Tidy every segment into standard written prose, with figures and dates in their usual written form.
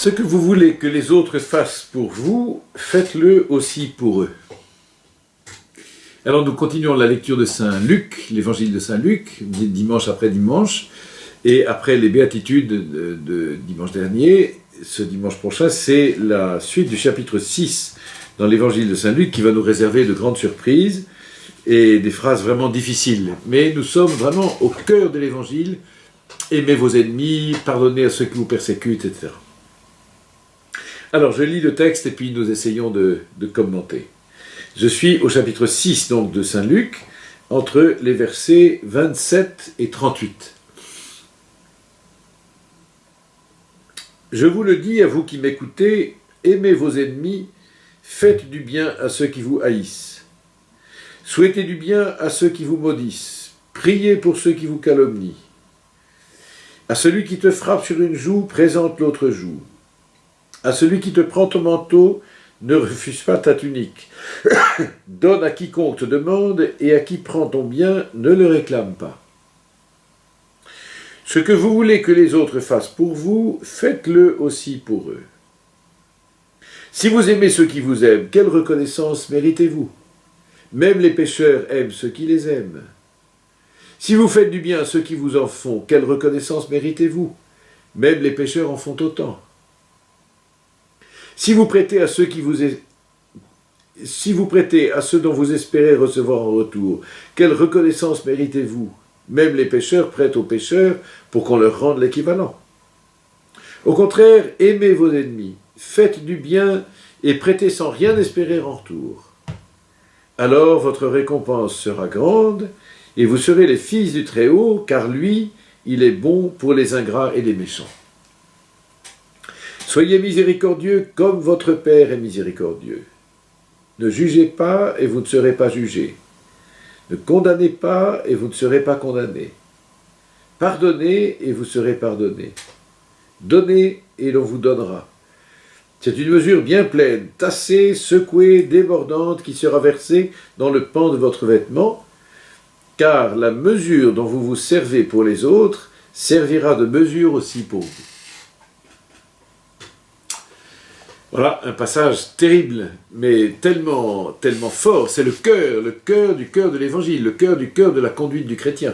Ce que vous voulez que les autres fassent pour vous, faites-le aussi pour eux. Alors nous continuons la lecture de Saint Luc, l'évangile de Saint Luc, dimanche après dimanche, et après les béatitudes de dimanche dernier, ce dimanche prochain, c'est la suite du chapitre 6 dans l'évangile de Saint Luc qui va nous réserver de grandes surprises et des phrases vraiment difficiles. Mais nous sommes vraiment au cœur de l'évangile, aimez vos ennemis, pardonnez à ceux qui vous persécutent, etc. Alors je lis le texte et puis nous essayons de commenter. Je suis au chapitre 6 donc de Saint Luc, entre les versets 27 et 38. Je vous le dis à vous qui m'écoutez, aimez vos ennemis, faites du bien à ceux qui vous haïssent. Souhaitez du bien à ceux qui vous maudissent, priez pour ceux qui vous calomnient. À celui qui te frappe sur une joue, présente l'autre joue. À celui qui te prend ton manteau, ne refuse pas ta tunique. Donne à quiconque te demande, et à qui prend ton bien, ne le réclame pas. Ce que vous voulez que les autres fassent pour vous, faites-le aussi pour eux. Si vous aimez ceux qui vous aiment, quelle reconnaissance méritez-vous? Même les pécheurs aiment ceux qui les aiment. Si vous faites du bien à ceux qui vous en font, quelle reconnaissance méritez-vous? Même les pécheurs en font autant. Si vous prêtez à ceux dont vous espérez recevoir en retour, quelle reconnaissance méritez-vous? Même les pécheurs prêtent aux pécheurs pour qu'on leur rende l'équivalent. Au contraire, aimez vos ennemis, faites du bien et prêtez sans rien espérer en retour. Alors votre récompense sera grande et vous serez les fils du Très-Haut, car lui, il est bon pour les ingrats et les méchants. Soyez miséricordieux comme votre Père est miséricordieux. Ne jugez pas et vous ne serez pas jugés. Ne condamnez pas et vous ne serez pas condamnés. Pardonnez et vous serez pardonnés. Donnez et l'on vous donnera. C'est une mesure bien pleine, tassée, secouée, débordante, qui sera versée dans le pan de votre vêtement, car la mesure dont vous vous servez pour les autres servira de mesure aussi pour vous. Voilà un passage terrible, mais tellement fort. C'est le cœur du cœur de l'évangile, le cœur du cœur de la conduite du chrétien.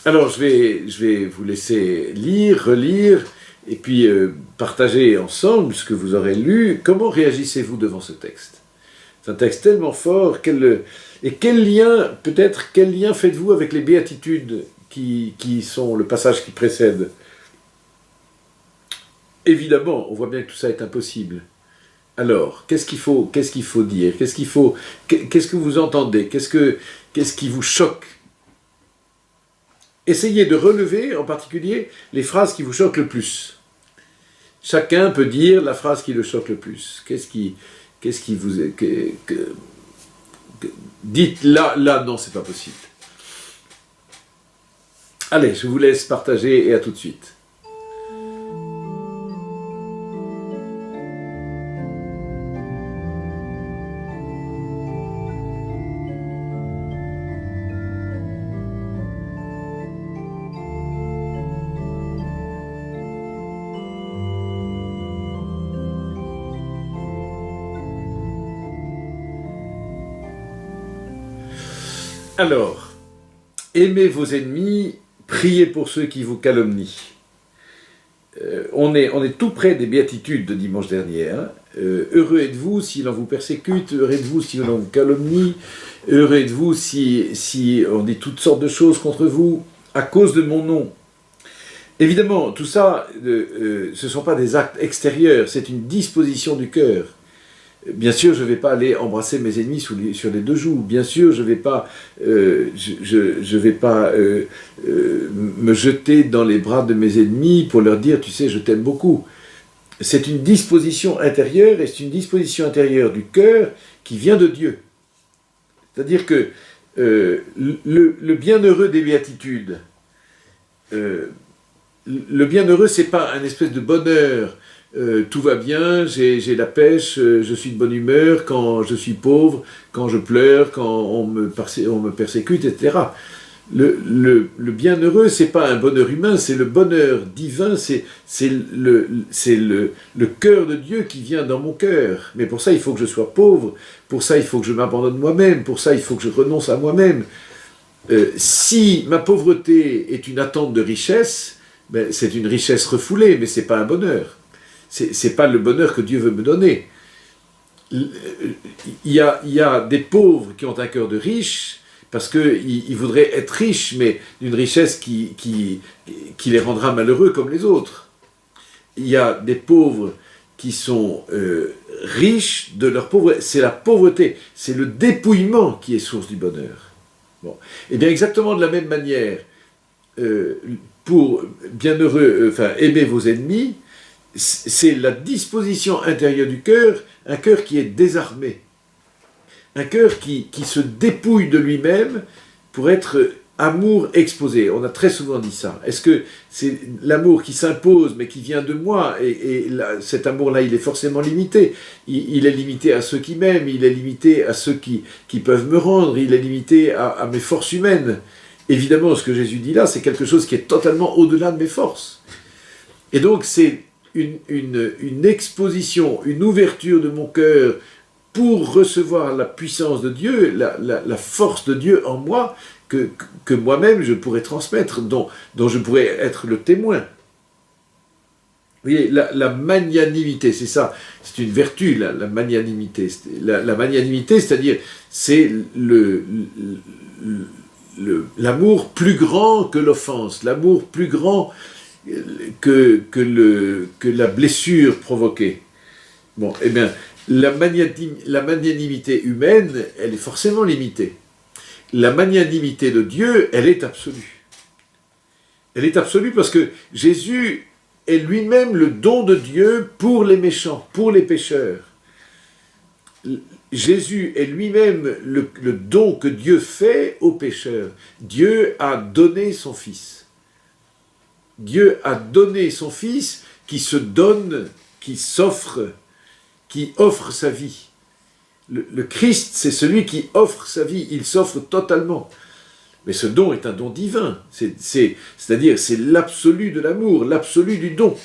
Alors je vais vous laisser lire, relire, et puis partager ensemble ce que vous aurez lu. Comment réagissez-vous devant ce texte? C'est un texte tellement fort, et quel lien faites-vous avec les béatitudes qui sont le passage qui précède? Évidemment, on voit bien que tout ça est impossible. Alors, qu'est-ce qu'il faut dire? Qu'est-ce que vous entendez? Qu'est-ce qui vous choque? Essayez de relever, en particulier, les phrases qui vous choquent le plus. Chacun peut dire la phrase qui le choque le plus. Qu'est-ce qui vous est... dites là, non, c'est pas possible. Allez, je vous laisse partager et à tout de suite. Alors, aimez vos ennemis, priez pour ceux qui vous calomnient. On est tout près des béatitudes de dimanche dernier. Hein. Heureux êtes-vous si l'on vous persécute, heureux êtes-vous si l'on vous calomnie, heureux êtes-vous si on dit toutes sortes de choses contre vous à cause de mon nom. Évidemment, tout ça, ce ne sont pas des actes extérieurs, c'est une disposition du cœur. Bien sûr, je ne vais pas aller embrasser mes ennemis sur les deux joues. Bien sûr, je ne vais pas, me jeter dans les bras de mes ennemis pour leur dire, tu sais, je t'aime beaucoup. C'est une disposition intérieure, et c'est une disposition intérieure du cœur qui vient de Dieu. C'est-à-dire que le bienheureux des béatitudes, le bienheureux, ce n'est pas un espèce de bonheur. Tout va bien, j'ai la pêche, je suis de bonne humeur quand je suis pauvre, quand je pleure, quand on me persécute, etc. Le bienheureux, c'est pas un bonheur humain, c'est le bonheur divin, c'est le cœur de Dieu qui vient dans mon cœur. Mais pour ça, il faut que je sois pauvre, pour ça, il faut que je m'abandonne moi-même, pour ça, il faut que je renonce à moi-même. Si ma pauvreté est une attente de richesse, ben, c'est une richesse refoulée, mais c'est pas un bonheur. C'est pas le bonheur que Dieu veut me donner. Il y a des pauvres qui ont un cœur de riche, parce qu'ils voudraient être riches, mais d'une richesse qui les rendra malheureux comme les autres. Il y a des pauvres qui sont riches de leur pauvreté. C'est la pauvreté, c'est le dépouillement qui est source du bonheur. Bon. Et bien exactement de la même manière, pour bienheureux, aimer vos ennemis, c'est la disposition intérieure du cœur, un cœur qui est désarmé. Un cœur qui se dépouille de lui-même pour être amour exposé. On a très souvent dit ça. Est-ce que c'est l'amour qui s'impose mais qui vient de moi et cet amour-là, il est forcément limité. Il est limité à ceux qui m'aiment, il est limité à ceux qui peuvent me rendre, il est limité à mes forces humaines. Évidemment, ce que Jésus dit là, c'est quelque chose qui est totalement au-delà de mes forces. Et donc, c'est une exposition, une ouverture de mon cœur pour recevoir la puissance de Dieu, la force de Dieu en moi, que moi-même je pourrais transmettre, dont je pourrais être le témoin. Vous voyez, la magnanimité, c'est ça, c'est une vertu, la magnanimité. La magnanimité, c'est-à-dire, c'est l'amour plus grand que l'offense, l'amour plus grand que la blessure provoquée. Bon, eh bien, la magnanimité humaine, elle est forcément limitée. La magnanimité de Dieu, elle est absolue. Elle est absolue parce que Jésus est lui-même le don de Dieu pour les méchants, pour les pécheurs. Jésus est lui-même le don que Dieu fait aux pécheurs. Dieu a donné son Fils. Dieu a donné son Fils qui se donne, qui s'offre, qui offre sa vie. Le Christ, c'est celui qui offre sa vie, il s'offre totalement. Mais ce don est un don divin, c'est-à-dire c'est l'absolu de l'amour, l'absolu du don.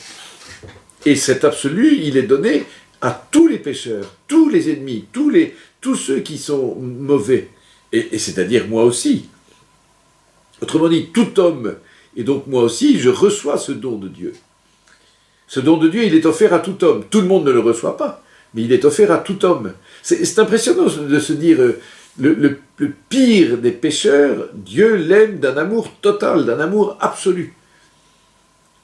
Et cet absolu, il est donné à tous les pécheurs, tous les ennemis, tous ceux qui sont mauvais, et c'est-à-dire moi aussi. Autrement dit, tout homme, et donc moi aussi, je reçois ce don de Dieu. Ce don de Dieu, il est offert à tout homme. Tout le monde ne le reçoit pas, mais il est offert à tout homme. C'est impressionnant de se dire, le pire des pécheurs, Dieu l'aime d'un amour total, d'un amour absolu.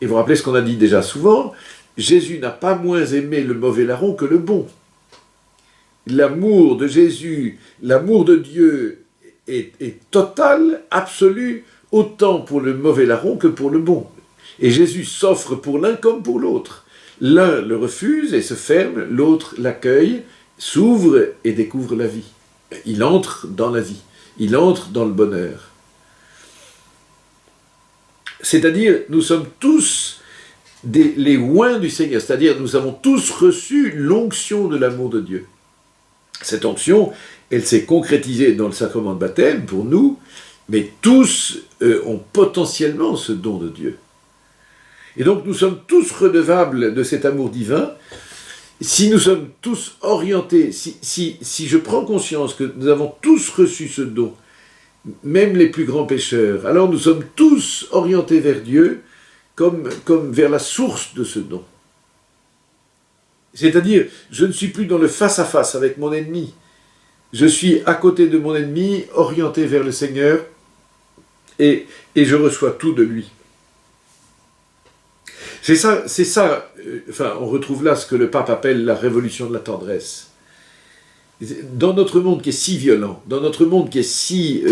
Et vous vous rappelez ce qu'on a dit déjà souvent, Jésus n'a pas moins aimé le mauvais larron que le bon. L'amour de Jésus, l'amour de Dieu est total, absolu, autant pour le mauvais larron que pour le bon. Et Jésus s'offre pour l'un comme pour l'autre. L'un le refuse et se ferme, l'autre l'accueille, s'ouvre et découvre la vie. Il entre dans la vie, il entre dans le bonheur. C'est-à-dire, nous sommes tous les oints du Seigneur, c'est-à-dire nous avons tous reçu l'onction de l'amour de Dieu. Cette onction, elle s'est concrétisée dans le sacrement de baptême pour nous, mais tous ont potentiellement ce don de Dieu. Et donc nous sommes tous redevables de cet amour divin. Si nous sommes tous orientés, si je prends conscience que nous avons tous reçu ce don, même les plus grands pécheurs, alors nous sommes tous orientés vers Dieu comme vers la source de ce don. C'est-à-dire, je ne suis plus dans le face-à-face avec mon ennemi. Je suis à côté de mon ennemi, orienté vers le Seigneur, et je reçois tout de lui. C'est ça, on retrouve là ce que le pape appelle la révolution de la tendresse. Dans notre monde qui est si violent, dans notre monde qui est si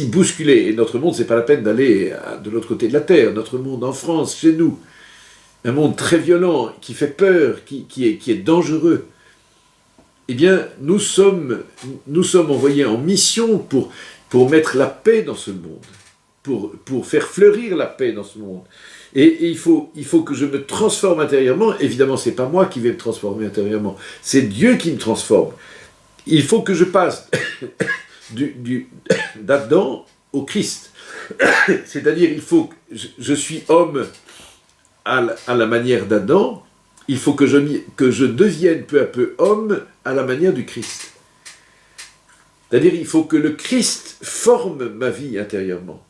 bousculé, et notre monde, c'est pas la peine d'aller de l'autre côté de la terre, notre monde en France, chez nous, un monde très violent, qui fait peur, qui est dangereux, eh bien, nous sommes envoyés en mission pour mettre la paix dans ce monde, pour faire fleurir la paix dans ce monde. Et il faut que je me transforme intérieurement. Évidemment, c'est pas moi qui vais me transformer intérieurement, c'est Dieu qui me transforme. Il faut que je passe d'Adam au Christ. C'est-à-dire, il faut que je suis homme à la manière d'Adam, il faut que je devienne peu à peu homme à la manière du Christ. C'est-à-dire, il faut que le Christ forme ma vie intérieurement.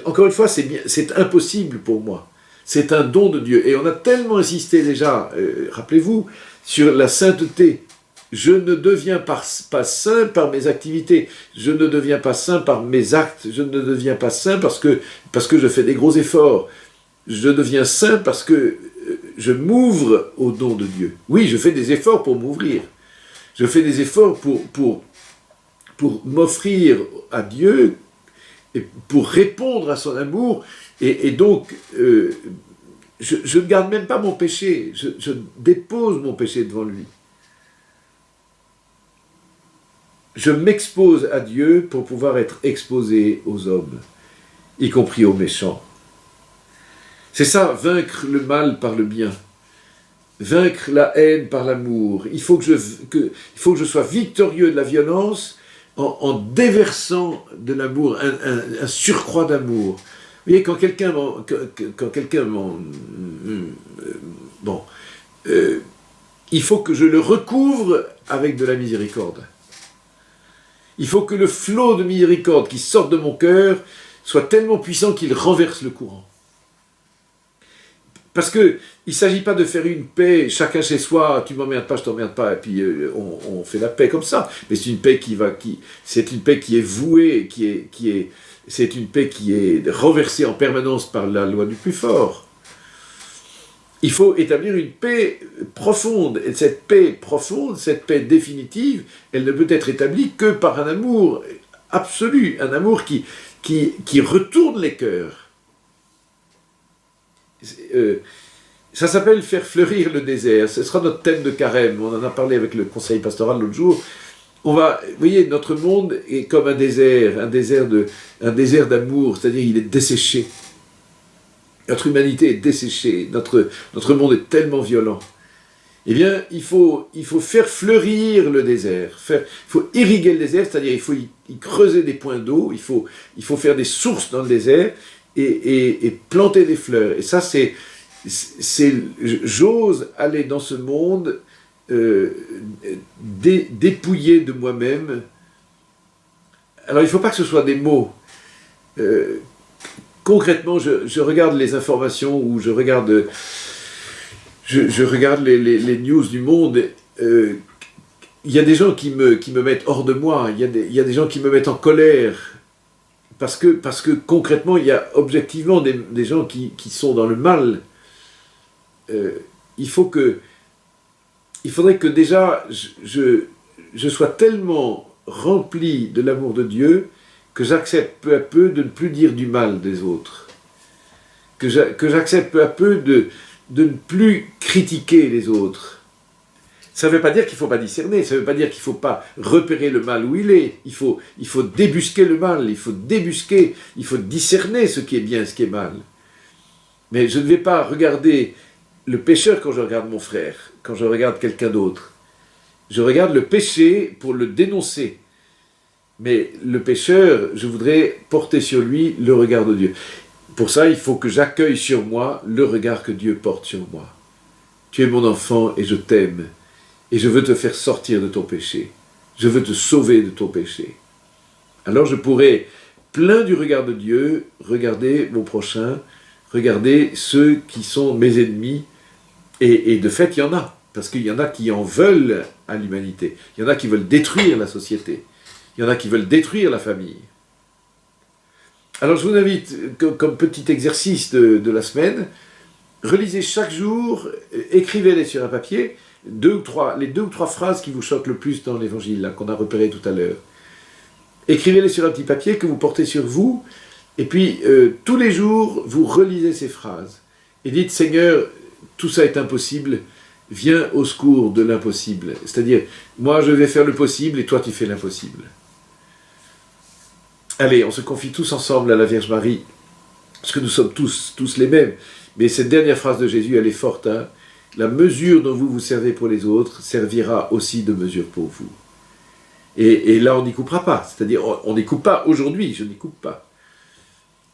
Encore une fois, c'est impossible pour moi. C'est un don de Dieu. Et on a tellement insisté déjà, rappelez-vous, sur la sainteté. Je ne deviens pas saint par mes activités. Je ne deviens pas saint par mes actes. Je ne deviens pas saint parce que je fais des gros efforts. Je deviens saint parce que je m'ouvre au don de Dieu. Oui, je fais des efforts pour m'ouvrir. Je fais des efforts pour m'offrir à Dieu, et pour répondre à son amour, et donc je ne garde même pas mon péché, je dépose mon péché devant lui. Je m'expose à Dieu pour pouvoir être exposé aux hommes, y compris aux méchants. C'est ça, vaincre le mal par le bien, vaincre la haine par l'amour. Il faut que je sois victorieux de la violence en déversant de l'amour, un surcroît d'amour. Vous voyez, quand quelqu'un il faut que je le recouvre avec de la miséricorde. Il faut que le flot de miséricorde qui sort de mon cœur soit tellement puissant qu'il renverse le courant. Parce qu'il ne s'agit pas de faire une paix, chacun chez soi, tu m'emmerdes pas, je t'emmerde pas, et puis on fait la paix comme ça. Mais c'est une paix c'est une paix qui est vouée, c'est une paix qui est renversée en permanence par la loi du plus fort. Il faut établir une paix profonde, et cette paix profonde, cette paix définitive, elle ne peut être établie que par un amour absolu, un amour qui retourne les cœurs. Ça s'appelle faire fleurir le désert. Ce sera notre thème de carême. On en a parlé avec le conseil pastoral l'autre jour. Vous voyez, notre monde est comme un désert d'amour, c'est-à-dire il est desséché. Notre humanité est desséchée. Notre monde est tellement violent. Eh bien, il faut faire fleurir le désert. Il faut irriguer le désert, c'est-à-dire il faut y creuser des points d'eau. Il faut faire des sources dans le désert. Et planter des fleurs. Et ça, j'ose aller dans ce monde dépouillé de moi-même. Alors, il ne faut pas que ce soit des mots. Concrètement, je regarde les informations ou je regarde les news du monde. Il y a des gens qui me mettent hors de moi. Il y a des gens qui me mettent en colère. Parce que concrètement, il y a objectivement des gens qui sont dans le mal. Il faudrait que déjà je sois tellement rempli de l'amour de Dieu que j'accepte peu à peu de ne plus dire du mal des autres. Que j'accepte peu à peu de ne plus critiquer les autres. Ça ne veut pas dire qu'il ne faut pas discerner, ça ne veut pas dire qu'il ne faut pas repérer le mal où il est. Il faut débusquer le mal, il faut discerner ce qui est bien et ce qui est mal. Mais je ne vais pas regarder le pécheur quand je regarde mon frère, quand je regarde quelqu'un d'autre. Je regarde le péché pour le dénoncer. Mais le pécheur, je voudrais porter sur lui le regard de Dieu. Pour ça, il faut que j'accueille sur moi le regard que Dieu porte sur moi. Tu es mon enfant et je t'aime. Et je veux te faire sortir de ton péché. Je veux te sauver de ton péché. Alors je pourrais, plein du regard de Dieu, regarder mon prochain, regarder ceux qui sont mes ennemis. Et de fait, il y en a. Parce qu'il y en a qui en veulent à l'humanité. Il y en a qui veulent détruire la société. Il y en a qui veulent détruire la famille. Alors je vous invite, comme petit exercice de la semaine, relisez chaque jour, écrivez-les sur un papier, les 2 ou 3 phrases qui vous choquent le plus dans l'évangile, là, qu'on a repéré tout à l'heure. Écrivez-les sur un petit papier que vous portez sur vous, et puis tous les jours, vous relisez ces phrases. Et dites, Seigneur, tout ça est impossible, viens au secours de l'impossible. C'est-à-dire, moi je vais faire le possible et toi tu fais l'impossible. Allez, on se confie tous ensemble à la Vierge Marie, parce que nous sommes tous les mêmes. Mais cette dernière phrase de Jésus, elle est forte. Hein. La mesure dont vous vous servez pour les autres servira aussi de mesure pour vous. Et là, on n'y coupera pas. C'est-à-dire, on n'y coupe pas aujourd'hui, je n'y coupe pas.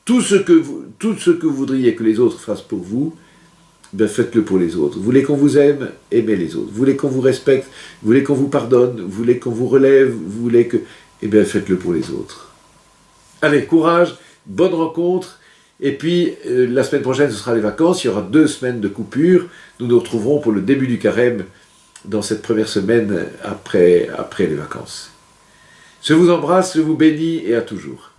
Tout ce que vous voudriez que les autres fassent pour vous, ben faites-le pour les autres. Vous voulez qu'on vous aime, aimez les autres. Vous voulez qu'on vous respecte, vous voulez qu'on vous pardonne, vous voulez qu'on vous relève, vous voulez que... Eh bien, faites-le pour les autres. Allez, courage, bonne rencontre. Et puis, la semaine prochaine, ce sera les vacances. Il y aura 2 semaines de coupure. Nous nous retrouverons pour le début du carême dans cette première semaine après les vacances. Je vous embrasse, je vous bénis et à toujours.